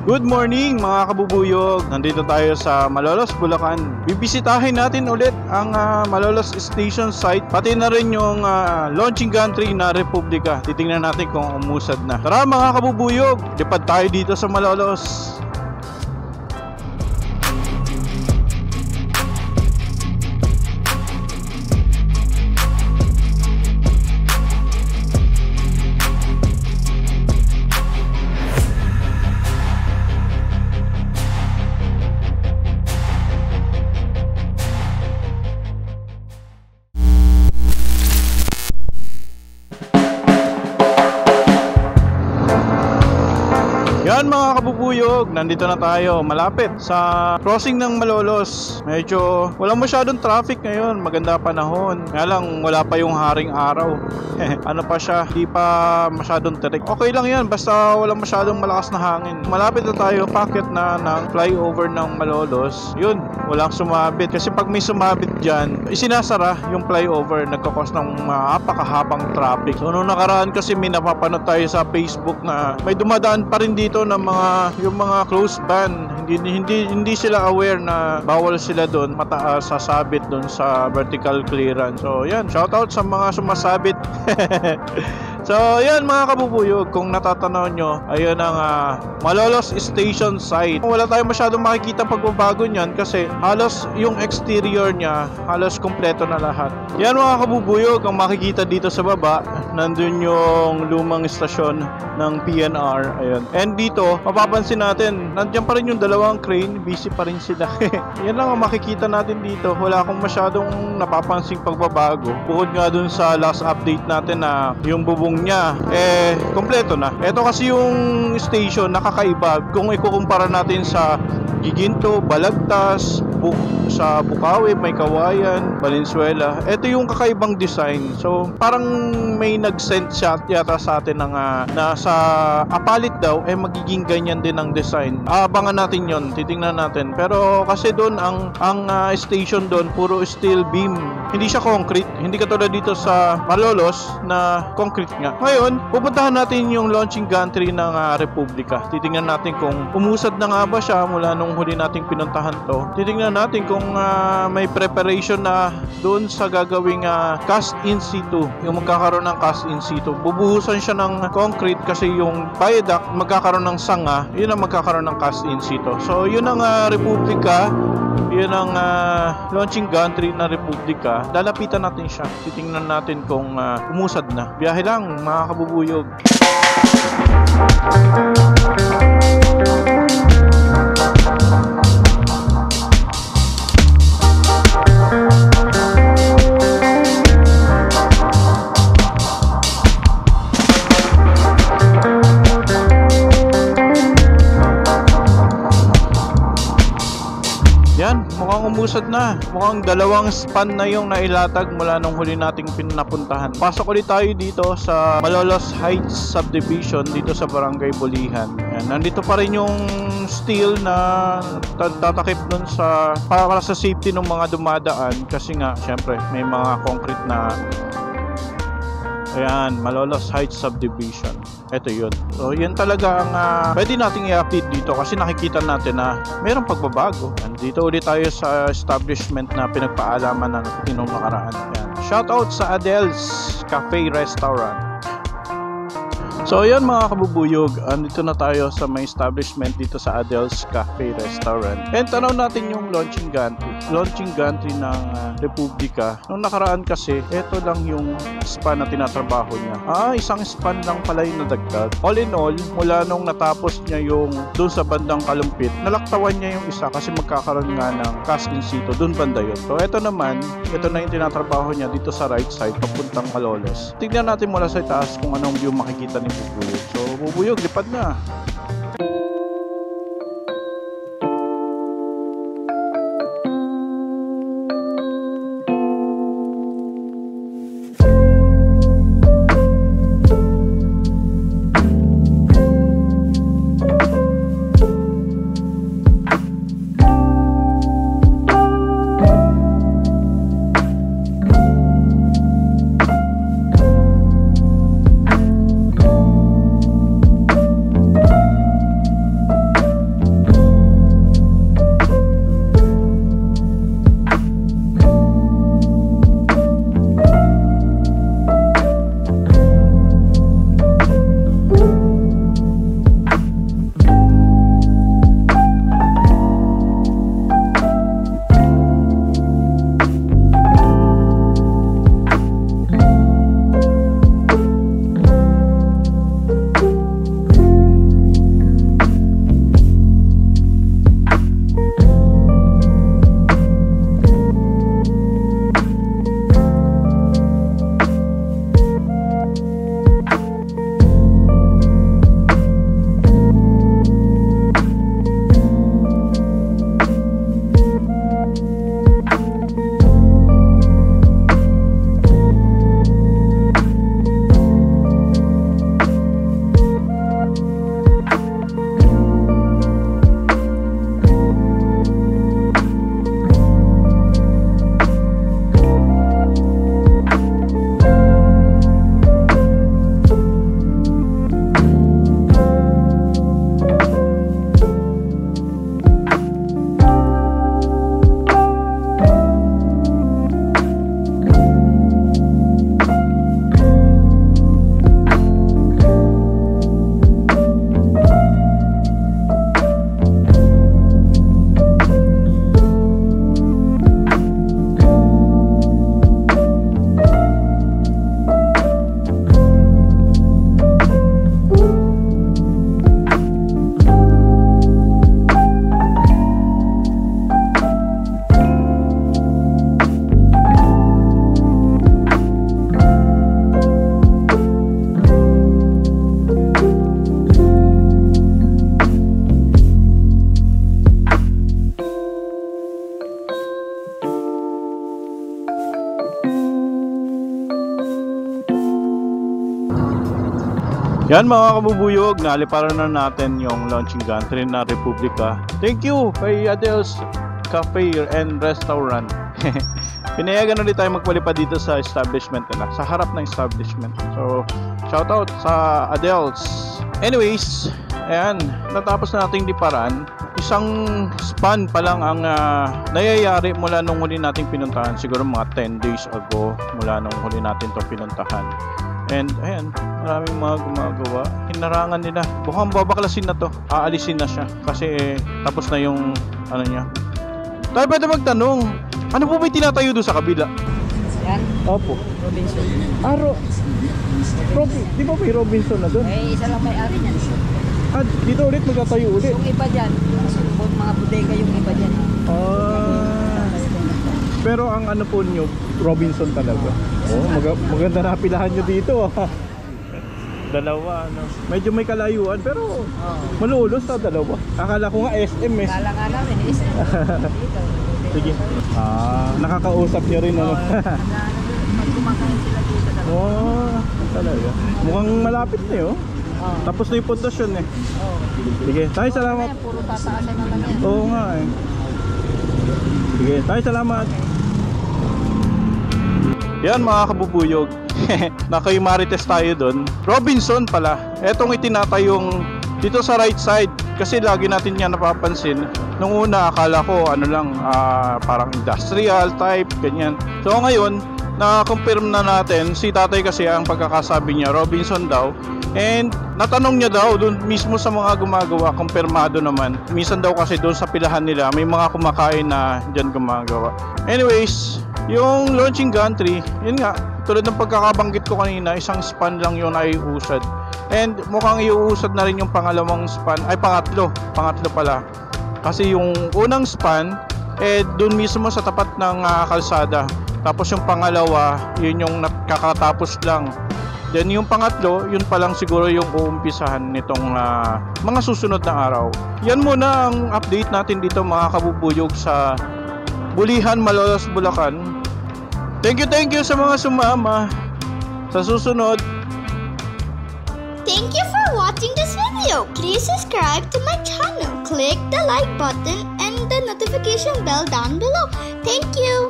Good morning mga kabubuyog! Nandito tayo sa Malolos, Bulacan. Bibisitahin natin ulit ang Malolos Station site, pati na rin yung launching gantry na Republika. Titingnan natin kung umusad na. Tara mga kabubuyog, lipad tayo dito sa Malolos. Yan mga kabubuyog, nandito na tayo malapit sa crossing ng Malolos. Medyo walang masyadong traffic ngayon, maganda panahon. Kaya lang wala pa yung haring araw. Ano pa siya, di pa masyadong tirik. Okay lang yan, basta walang masyadong malakas na hangin. Malapit na tayo, packet na ng flyover ng Malolos. Yun, walang sumabit. Kasi pag may sumabit dyan, isinasara yung flyover, nagkakos ng napakahabang traffic. So noong nakaraan kasi may napapanood tayo sa Facebook na may dumadaan pa rin dito ng yung mga close ban. Hindi sila aware na bawal sila doon mataas sasabit doon sa vertical clearance. So yan, shoutout sa mga sumasabit. So yan mga kabubuyog, kung natatanaw nyo, ayun ang Malolos Station site. Wala tayong masyadong makikita pagbabago niyan kasi halos yung exterior niya halos kompleto na lahat. Yan mga kabubuyog, ang makikita dito sa baba, nandun yung lumang istasyon ng PNR. Ayun. And dito, mapapansin natin, nandiyan pa rin yung dalawang crane, busy pa rin sila. Yan lang ang makikita natin dito. Wala akong masyadong napapansing pagbabago. Bukod nga dun sa last update natin na yung bubong niya kompleto na. Ito kasi yung station nakakaiba kung ikukumpara natin sa Giginto, Balagtas, sa Bukawi, may Kawayan, Valenzuela. Ito yung kakaibang design. So parang may nag-send shot yata sa atin ng nasa Apalit daw magiging ganyan din ang design. Abangan natin yon, titingnan natin. Pero kasi doon ang station doon puro steel beam. Hindi siya concrete. Hindi katulad dito sa Malolos na concrete nga. Ngayon, pupuntahan natin yung launching gantry ng Republika. Titingnan natin kung umusad na nga ba siya mula nung huli nating pinuntahan to. Titingnan natin kung may preparation na doon sa gagawing cast in situ. Yung magkakaroon ng cast in situ. Bubuhusan siya ng concrete kasi yung viaduct magkakaroon ng sanga. Yun ang magkakaroon ng cast in situ. So yun ang Republika. Yun ang launching gantry na Republika. Lalapitan natin siya. Titingnan natin kung umusad na. Biyahe lang mga kabubuyog. Yan, mukhang umusad na. Mukhang dalawang span na yung nailatag mula nung huli nating pinapuntahan. Pasok ulit tayo dito sa Malolos Heights Subdivision dito sa Barangay Bulihan. Yan, nandito pa rin yung steel na tatakip dun para sa safety ng mga dumadaan kasi nga syempre may mga concrete na. Ayan, Malolos Heights Subdivision. Ito yun. So, yun talaga ang pwede nating i-update dito kasi nakikita natin na mayroong pagbabago. And dito ulit tayo sa establishment na pinagpaalaman ng pinong nakaraan. Ayan. Shoutout sa Adel's Cafe Restaurant. So ayan mga kabubuyog, andito na tayo sa may establishment dito sa Adel's Cafe Restaurant. And tanaw natin yung launching gantry ng Republika. Nung nakaraan kasi, ito lang yung span na tinatrabaho niya. Isang span lang pala yung nadagdag. All in all, mula nung natapos niya yung doon sa bandang Kalumpit, nalaktawan niya yung isa kasi magkakaroon nga ng cast in situ, doon banda yun. So ito naman, ito na yung tinatrabaho niya dito sa right side, papuntang Malolos. Tignan natin mula sa itaas kung anong view makikita ni Bubuyog. So Bubuyog, lipad na. Yan mga kabubuyog, naliparan na natin yung launching gantry na Republika. Thank you kay Adel's Cafe and Restaurant. Pinayagan ulit tayo magpalipad dito sa establishment nila, sa harap ng establishment. So, shoutout sa Adel's. Anyways, ayan, natapos na nating liparan. Isang span pa lang ang nangyayari mula nung huli nating pinuntahan. Siguro mga 10 days ago mula nung huli natin itong pinuntahan. And ayan, maraming mga gumagawa. Hinarangan nila. Mukhang babaklasin na to. Aalisin na siya. Kasi tapos na yung ano niya. Tayo pwede magtanong. Ano po ba yung tinatayo doon sa kabila? Yan, Opo. Robinson. Di ba may Robinson na doon? Eh, isa lang may ari niyan. Dito ulit magtatayo ulit. Yung iba dyan, mga bodega yung iba dyan. Pero ang ano po nyo, Robinson talaga. Oh, maganda na pilahan nyo dito. Dalawa, ano. Medyo may kalayuan, pero malulos sa dalawa. Akala ko nga SM eh. Kala nga namin, isa. Dito. Sige. Nakakausap nyo rin, ano. Pag kumakain sila dito talaga. Oh, talaga. Mukhang malapit na yun. Tapos na yung pundasyon eh. Sige, tayo salamat. Puro tataasan naman yan. Oo nga eh. Sige, tayo salamat. Yan mga kabubuyog. Nakay Marites tayo doon. Robinson pala. Etong itinatayong dito sa right side. Kasi lagi natin yan napapansin. Nung una akala ko ano lang parang industrial type, ganyan. So ngayon, na-confirm na natin. Si tatay kasi ang pagkakasabi niya Robinson daw. And natanong niya daw doon mismo sa mga gumagawa, kumpirmado naman. Minsan daw kasi doon sa pilahan nila may mga kumakain na diyan gumagawa. Anyways, yung launching gantry, yun nga, tulad ng pagkakabanggit ko kanina, isang span lang yun ay iusad. And mukhang iuusad na rin yung pangalawang span, ay pangatlo pala. Kasi yung unang span, doon mismo sa tapat ng kalsada. Tapos yung pangalawa, yun yung nakakatapos lang. Then yung pangatlo, yun pa lang siguro yung uumpisahan nitong mga susunod na araw. Yan muna ang update natin dito mga kabubuyog sa Bulihan, Malolos, Bulacan. Thank you sa mga sumama. Sa susunod. Thank you for watching this video. Please subscribe to my channel. Click the like button and the notification bell down below. Thank you.